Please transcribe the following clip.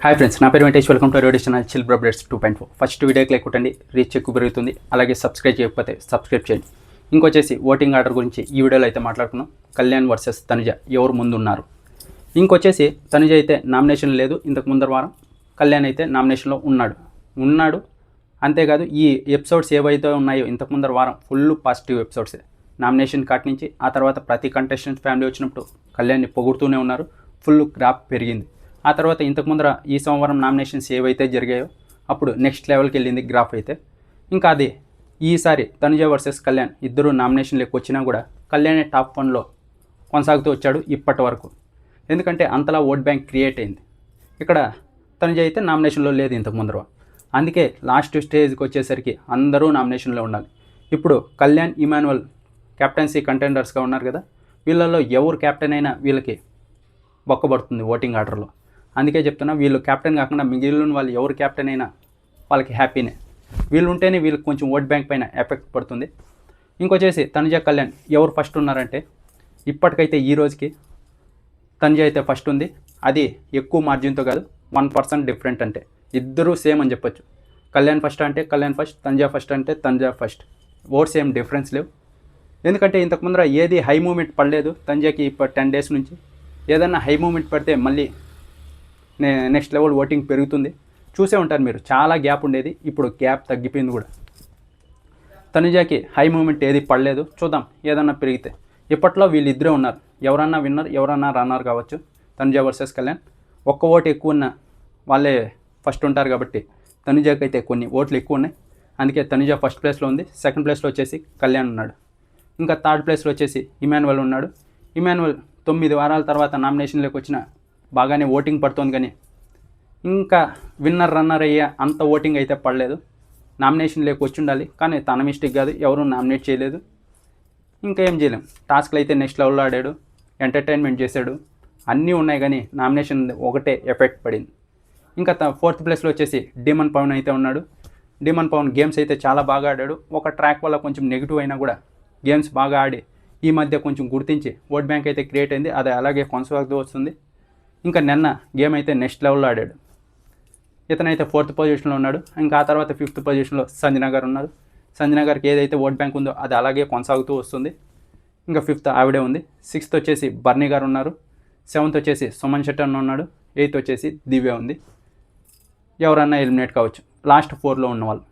Hi friends, నా పేరు Venkatesh. Welcome to radio channel chill bro updates 2.4. First వీడియోకి like కొట్టండి, రీచ్ ఎక్కువ పెరుగుతుంది. అలాగే సబ్స్క్రైబ్ చేయకపోతే సబ్స్క్రైబ్ చేయండి. ఇంకొచ్చేసి ఓటింగ్ ఆర్డర్ గురించి ఈ వీడియోలో అయితే మాట్లాడుకున్నాం. కళ్యాణ్ వర్సెస్ తనుజ ఎవరు ముందు ఉన్నారు. ఇంకొచ్చేసి తనుజ అయితే నామినేషన్ లేదు, ఇంతకు ముందర వారం కళ్యాణ్ అయితే నామినేషన్లో ఉన్నాడు. అంతేకాదు ఈ ఎపిసోడ్స్ ఏవైతే ఉన్నాయో ఇంతకు ముందర వారం ఫుల్ పాజిటివ్ ఎపిసోడ్సే. నామినేషన్ కాట్ నుంచి ఆ తర్వాత ప్రతి కంటెస్టెంట్ ఫ్యామిలీ వచ్చినప్పుడు కళ్యాణ్ని పొగుడుతూనే ఉన్నారు. ఫుల్ గ్రాఫ్ పెరిగింది. ఆ తర్వాత ఇంతకు ముందర ఈ సోమవారం నామినేషన్స్ ఏవైతే జరిగాయో అప్పుడు నెక్స్ట్ లెవెల్కి వెళ్ళింది గ్రాఫ్ అయితే. ఇంకా అది ఈసారి తనుజ వర్సెస్ కళ్యాణ్ ఇద్దరు నామినేషన్లోకి వచ్చినా కూడా కళ్యాణే టాప్ 1లో కొనసాగుతూ వచ్చాడు ఇప్పటి వరకు. ఎందుకంటే అంతలా ఓట్ బ్యాంక్ క్రియేట్ అయింది. ఇక్కడ తనుజ అయితే నామినేషన్లో లేదు ఇంతకు ముందర. అందుకే లాస్ట్ స్టేజ్కి వచ్చేసరికి అందరూ నామినేషన్లో ఉండాలి. ఇప్పుడు కళ్యాణ్, ఇమాన్యువల్ కెప్టెన్సీ కంటెండర్స్గా ఉన్నారు కదా, వీళ్ళల్లో ఎవరు కెప్టెన్ అయినా వీళ్ళకి బొక్కబడుతుంది ఓటింగ్ ఆర్డర్లో. అందుకే చెప్తున్నా, వీళ్ళు కెప్టెన్ కాకుండా మిగిలిన వాళ్ళు ఎవరు కెప్టెన్ అయినా వాళ్ళకి హ్యాపీనే. వీళ్ళు ఉంటేనే వీళ్ళకి కొంచెం ఓట్ బ్యాంక్ పైన ఎఫెక్ట్ పడుతుంది. ఇంకొచ్చేసి తనుజ, కళ్యాణ్ ఎవరు ఫస్ట్ ఉన్నారంటే ఇప్పటికైతే ఈ రోజుకి తనుజ అయితే ఫస్ట్ ఉంది. అది ఎక్కువ మార్జిన్తో కాదు, 1% డిఫరెంట్. అంటే ఇద్దరూ సేమ్ అని చెప్పొచ్చు. కళ్యాణ్ ఫస్ట్ అంటే కళ్యాణ్ ఫస్ట్, తనుజ ఫస్ట్ అంటే తనుజ ఫస్ట్. ఓట్స్ ఏం డిఫరెన్స్ లేవు. ఎందుకంటే ఇంతకు ముందర ఏది హై మూమెంట్ పడలేదు తనుజకి. ఇప్పుడు 10 డేస్ నుంచి ఏదన్నా హై మూమెంట్ పడితే మళ్ళీ నెక్స్ట్ లెవెల్ ఓటింగ్ పెరుగుతుంది. చూసే ఉంటారు మీరు, చాలా గ్యాప్ ఉండేది, ఇప్పుడు గ్యాప్ తగ్గిపోయింది కూడా. తనుజకి హై మూమెంట్ ఏది పడలేదు. చూద్దాం ఏదన్నా పెరిగితే. ఇప్పట్లో వీళ్ళిద్దరే ఉన్నారు. ఎవరన్నా విన్నర్, ఎవరన్నా రన్నర్ కావచ్చు. తనుజ వర్సెస్ కళ్యాణ్. ఒక్క ఓటు ఎక్కువ ఉన్న వాళ్ళే ఫస్ట్ ఉంటారు కాబట్టి తనుజకి అయితే కొన్ని ఓట్లు ఎక్కువ ఉన్నాయి. అందుకే తనుజ ఫస్ట్ ప్లేస్లో ఉంది. సెకండ్ ప్లేస్లో వచ్చేసి కళ్యాణ్ ఉన్నాడు. ఇంకా థర్డ్ ప్లేస్లో వచ్చేసి ఇమాన్యువల్ ఉన్నాడు. ఇమాన్యువల్ 9 వారాల తర్వాత నామినేషన్లోకి వచ్చిన బాగానే ఓటింగ్ పడుతుంది, కానీ ఇంకా విన్నర్ రన్నర్ అయ్యే అంత ఓటింగ్ అయితే పడలేదు. నామినేషన్లోకి వచ్చి ఉండాలి, కానీ తన మిస్టేక్ కాదు, ఎవరు నామినేట్ చేయలేదు. ఇంకా ఏం చేయలేం. టాస్క్లు అయితే నెక్స్ట్ లెవెల్లో ఆడాడు, ఎంటర్టైన్మెంట్ చేశాడు, అన్నీ ఉన్నాయి, కానీ నామినేషన్ ఒకటే ఎఫెక్ట్ పడింది. ఇంకా ఫోర్త్ ప్లేస్లో వచ్చేసి డీమన్ పవన్ అయితే ఉన్నాడు. డీమన్ పవన్ గేమ్స్ అయితే చాలా బాగా ఆడాడు. ఒక ట్రాక్ వల్ల కొంచెం నెగిటివ్ అయినా కూడా గేమ్స్ బాగా ఆడి ఈ మధ్య కొంచెం గుర్తించి ఓట్ బ్యాంక్ అయితే క్రియేట్ అయింది. అది అలాగే కొనసాగుతూ వస్తుంది. ఇంకా నిన్న గేమ్ అయితే నెక్స్ట్ లెవెల్లో ఆడాడు. ఇతనైతే 4th పొజిషన్లో ఉన్నాడు. ఇంకా ఆ తర్వాత 5th పొజిషన్లో సంజన గారు ఉన్నారు. సంజన గారికి ఏదైతే ఓట్ బ్యాంక్ ఉందో అది అలాగే కొనసాగుతూ వస్తుంది. ఇంకా 5th ఆవిడే ఉంది. 6th వచ్చేసి బర్నీ గారు ఉన్నారు. 7th వచ్చేసి సుమన్ శెట్టి అన్న ఉన్నాడు. 8th వచ్చేసి దివ్య ఉంది. ఎవరన్నా ఎలిమినేట్ కావచ్చు లాస్ట్ 4లో ఉన్నవాళ్ళు.